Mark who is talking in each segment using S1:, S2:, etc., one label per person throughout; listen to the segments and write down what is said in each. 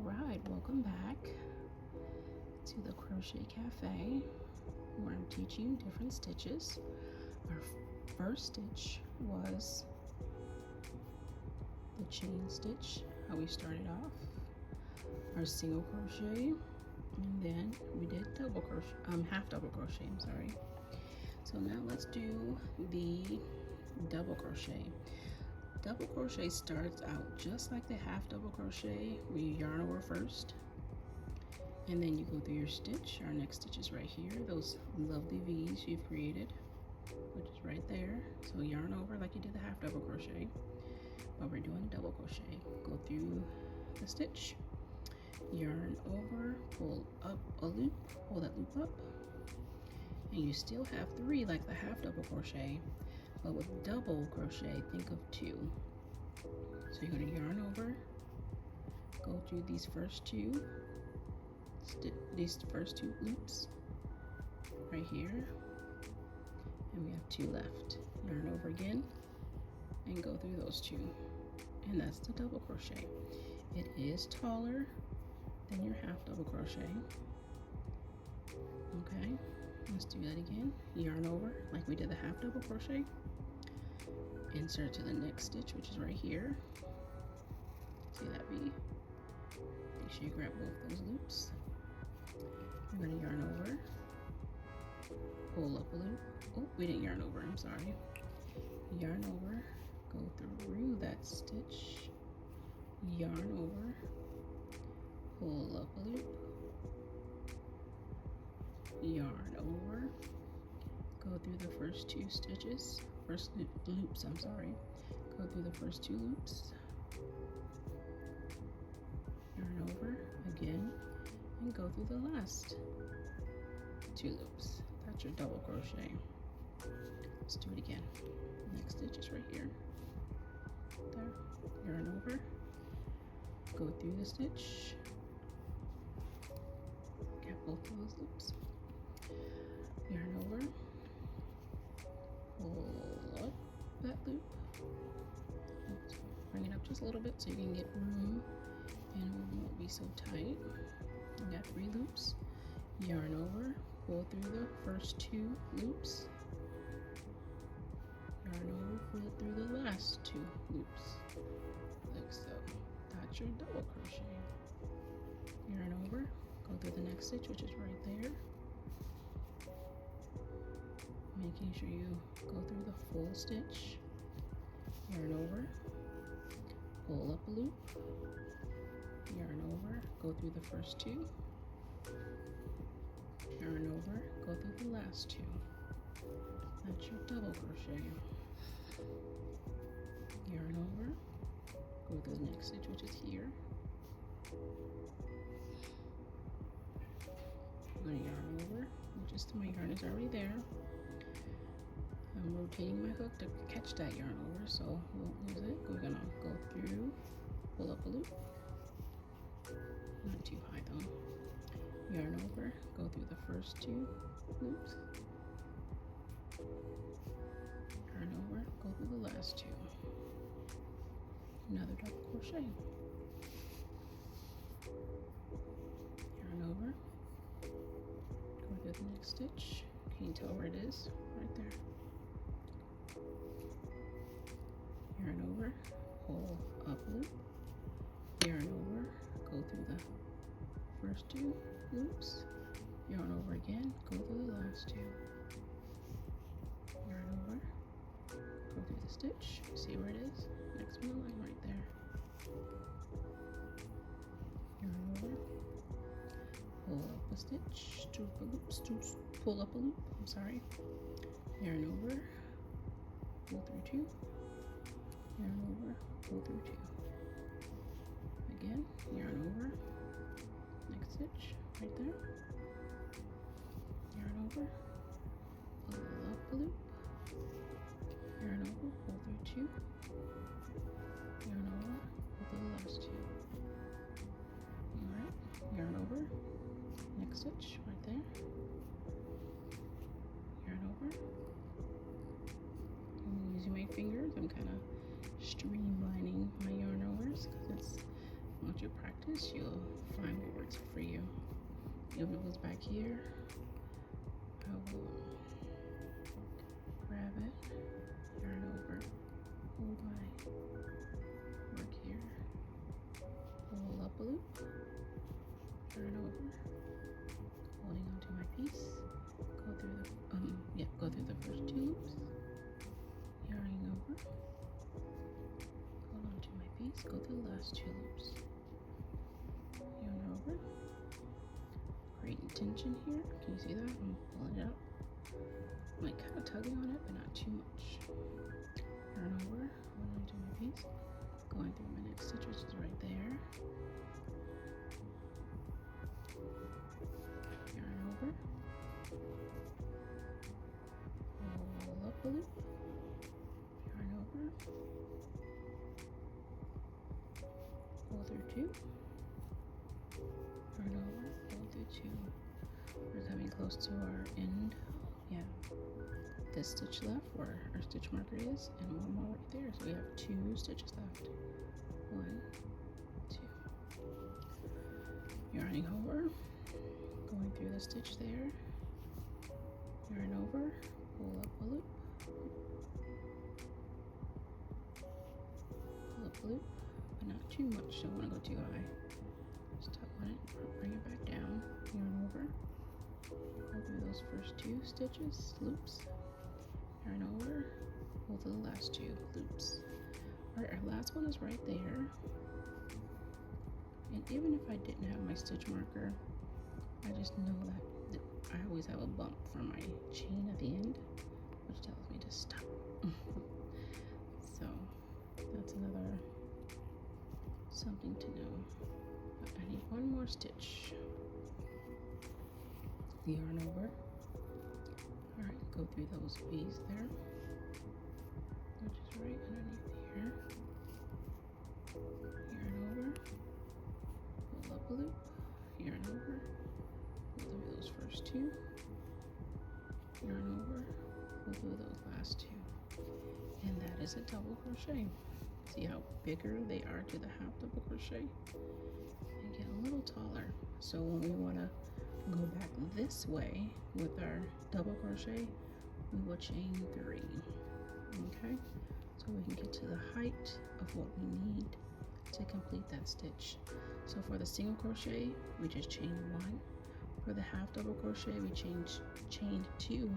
S1: Alright, welcome back to the Crochet Cafe where I'm teaching you different stitches. Our first stitch was the chain stitch, how we started off, our single crochet, and then we did double crochet, half double crochet, I'm sorry. So now let's do the double crochet. Double crochet starts out just like the half double crochet, where you yarn over first and then you go through your stitch. Our next stitch is right here, those lovely V's you've created, which is right there. So yarn over like you did the half double crochet, but we're doing a double crochet. Go through the stitch, yarn over, pull up a loop, pull that loop up, and you still have 3 like the half double crochet, but with double crochet, think of 2. So you're going to yarn over, go through these first two loops right here, and we have 2 left. Yarn over again and go through those 2, and that's the double crochet. It is taller than your half double crochet. Okay, let's do that again. Yarn over like we did the half double crochet, insert to the next stitch, which is right here. See that V? Make sure you grab both those loops. I'm going to yarn over, pull up a loop. Oh, we didn't yarn over, I'm sorry. Yarn over, go through that stitch, yarn over, pull up a loop, yarn over, go through the first 2 stitches, loops, I'm sorry. Go through the first 2 loops, yarn over again, and go through the last 2 loops. That's your double crochet. Let's do it again. Next stitch is right here. There. Yarn over, go through the stitch, get both of those loops, yarn over, pull up that loop. Oops. Bring it up just a little bit so you can get room and it won't be so tight. You got 3 loops. Yarn over, pull through the first 2 loops. Yarn over, pull it through the last 2 loops, like so. That's your double crochet. Yarn over, go through the next stitch, which is right there. Making sure you go through the full stitch. Yarn over, pull up a loop, yarn over, go through the first 2, yarn over, go through the last 2. That's your double crochet. Yarn over, go through the next stitch, which is here. I'm going to yarn over, my yarn is already there. I'm rotating my hook to catch that yarn over, so we won't lose it. We're gonna go through, pull up a loop, not too high though. Yarn over, go through the first 2 loops. Yarn over, go through the last 2. Another double crochet. Yarn over, go through the next stitch. Can you tell where it is? Right there. Yarn over, pull up loop, yarn over, go through the first 2 loops, yarn over again, go through the last 2. Yarn over, go through the stitch, see where it is? Next one line right there. Yarn over, pull up a stitch, pull up a loop, I'm sorry. Yarn over, pull through 2. Yarn over, pull through 2. Again, yarn over, next stitch, right there. Yarn over, pull up a loop, yarn over, pull through 2. Yarn over, pull through the last 2. Alright, yarn over, next stitch, right there. Yarn over. I'm using my fingers, I'm kind of streamlining my yarn overs because it's once you practice, you'll find what works for you. Even if it was back here, I will grab it, yarn over, hold my work here, pull up a loop, yarn over, holding onto my piece, go through the first 2 loops, yarning over, hold onto my piece, go through the last 2 loops, yarn over, creating tension here. Can you see that? I'm pulling it up. I'm like kind of tugging on it, but not too much. Yarn over, hold onto my piece, going through my next stitch, which is right there. Yarn over, pull up a loop, yarn over, pull through 2, yarn over, pull through 2. We're coming close to our end. Yeah, this stitch left where our stitch marker is, and one more right there. So we have 2 stitches left. 1, 2. Yarning over, going through the stitch there. Yarn over, pull up a loop, pull up a loop, but not too much. Don't want to go too high. Just tug on it, bring it back down. Yarn over. Go through those first 2 stitches, loops, yarn over, pull through the last 2 loops. Alright, our last one is right there. And even if I didn't have my stitch marker, I just know that I always have a bump from my chain at the end, which tells me to stop. So that's another something to know. But I need one more stitch. Yarn over. Alright, go through those V's there, which is right underneath here. Yarn over, pull up a loop, yarn over, pull through those first 2, yarn over, pull through those last 2. And that is a double crochet. See how bigger they are to the half double crochet? And get a little taller. So when we want to go back this way with our double crochet, we will chain 3. Okay, so we can get to the height of what we need to complete that stitch. So for the single crochet, we just chain 1. For the half double crochet, we chained 2.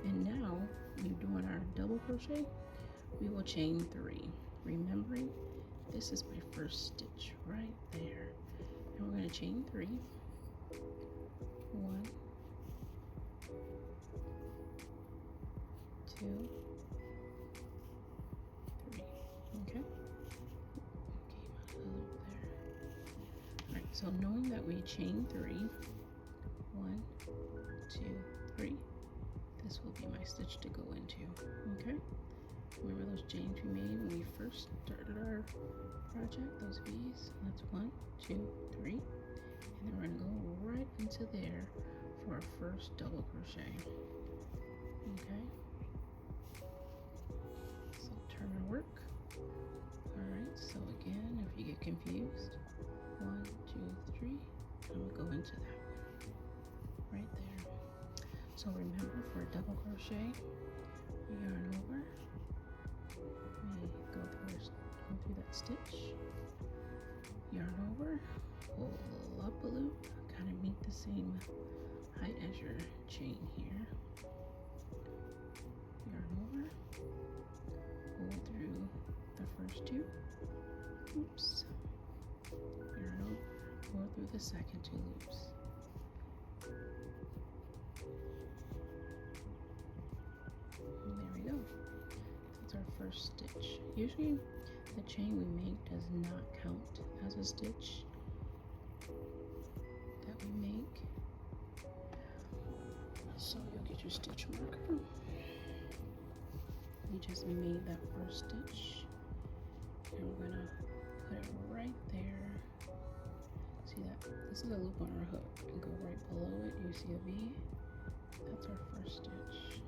S1: And now we're doing our double crochet, we will chain 3. Remembering, this is my first stitch right there. And we're going to chain 3. 1, 2, 3. Okay. Came out a loop there. Alright, so knowing that we chain 3, 1, 2, 3, this will be my stitch to go into. Okay. Remember those chains we made when we first started our project? Those V's. That's 1, 2, 3. And then we're going to go right into there for our first double crochet. Okay, so turn our work. Alright, so again, if you get confused, 1, 2, 3, and we'll go into that one right there. So remember, for a double crochet, we yarn over, we go through that stitch, yarn over, pull up a loop, kind of meet the same height as your chain here. Yarn over, pull through the first 2 loops, yarn over, pull through the second 2 loops. And there we go. That's our first stitch. Usually the chain we make does not count as a stitch that we make. So you'll get your stitch marker. We just made that first stitch, and we're gonna put it right there. See that? This is a loop on our hook, and go right below it. You see a V? That's our first stitch.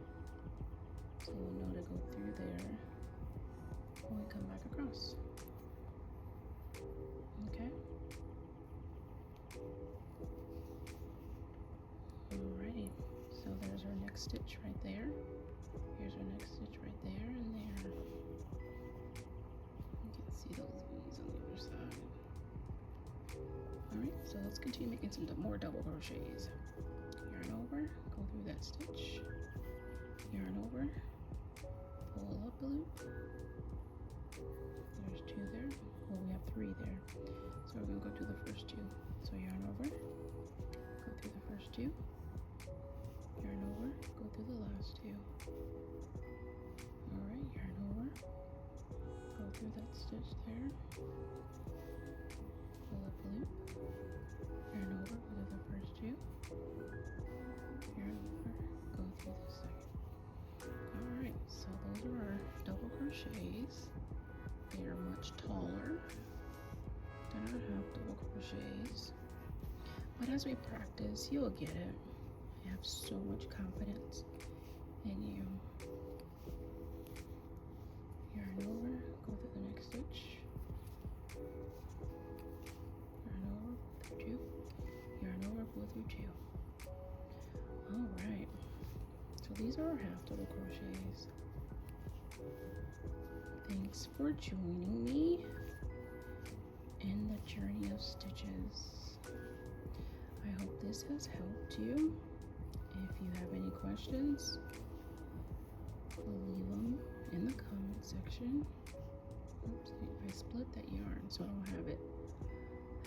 S1: So we'll know to go through there when we come back across. Okay. Alrighty, so there's our next stitch right there. Here's our next stitch right there and there. You can see those V's on the other side. Alright, so let's continue making some more double crochets. Yarn over, go through that stitch. Yarn over, pull up a loop. There's 2 there. Well, we have 3 there. So we're going to go do the first 2. So yarn over, go through the first 2. Yarn over, go through the last 2. Alright, yarn over, go through that stitch there. Pull up a loop. Yarn over, go through the first 2. Yarn over, go through the second. Alright, so those are our double crochets. They are much taller than our half double crochets. But as we practice, you'll get it. I have so much confidence in you. Yarn over, go through the next stitch. Yarn over, go through 2. Yarn over, go through 2. Alright, so these are our half double crochets. Thanks for joining me in the journey of stitches. I hope this has helped you. If you have any questions, leave them in the comment section. Oops, I split that yarn so I don't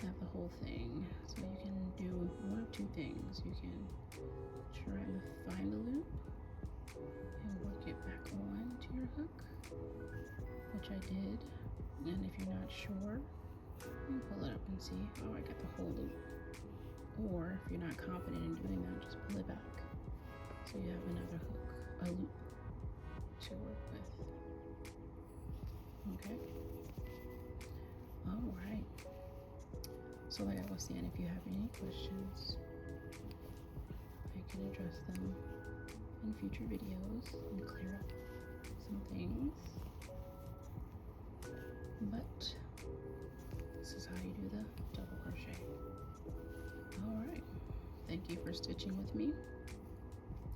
S1: have the whole thing. So you can do one of 2 things. You can try to find the loop and work it back on to your hook, which I did. And if you're not sure, you can pull it up and see, oh, I got the whole loop. Or if you're not confident in doing that, just pull it back so you have another hook, a loop to work with. Okay. All right. So like I was saying, if you have any questions, I can address them in future videos and clear up some things. But this is how you do the double crochet. All right. Thank you for stitching with me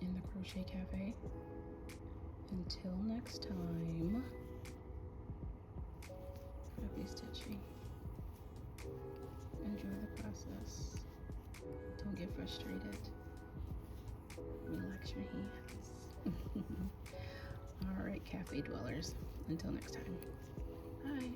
S1: in the Crochet Cafe. Until next time, happy stitching. Enjoy the process. Don't get frustrated. Relax your hands. All right, cafe dwellers. Until next time. Bye.